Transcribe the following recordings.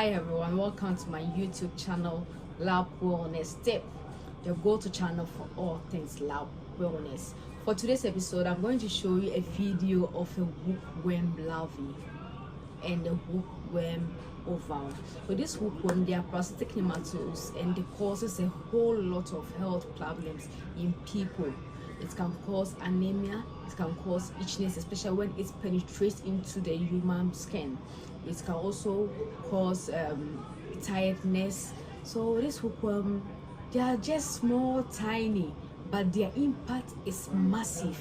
Hi everyone, welcome to my YouTube channel, Lab Wellness Tip, your go-to channel for all things lab wellness. For today's episode, I'm going to show you a video of a hookworm larvae and the hookworm oval. So this hookworm, they are parasitic nematodes and they causes a whole lot of health problems in people. It can cause anemia, it can cause itchiness, especially when it penetrates into the human skin. It can also cause tiredness. So this hookworm, they are just small, tiny, but their impact is massive.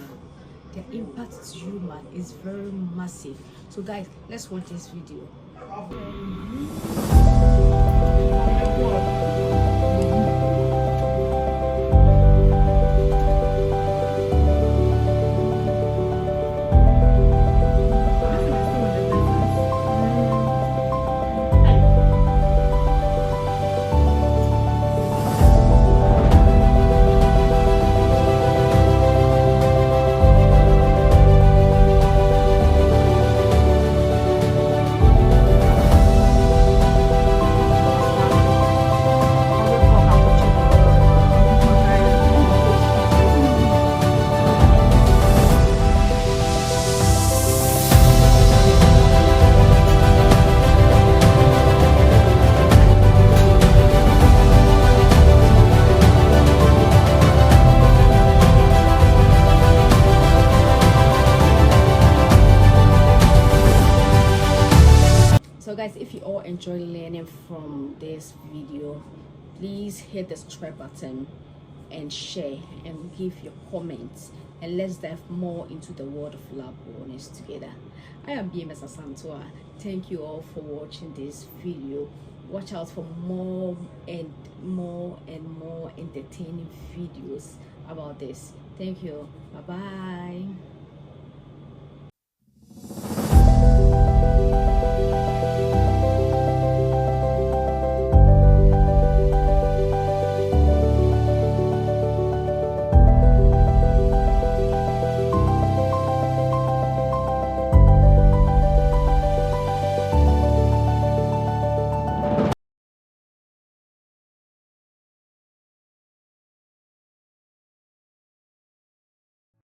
Their impact to human is very massive. So guys, let's watch this video. So guys, if you all enjoy learning from this video, please hit the subscribe button and share and give your comments, and let's dive more into the world of lab wellness together. I am BMS Asantua. Thank you all for watching this video. Watch out for more and more entertaining videos about this. Thank you. Bye bye.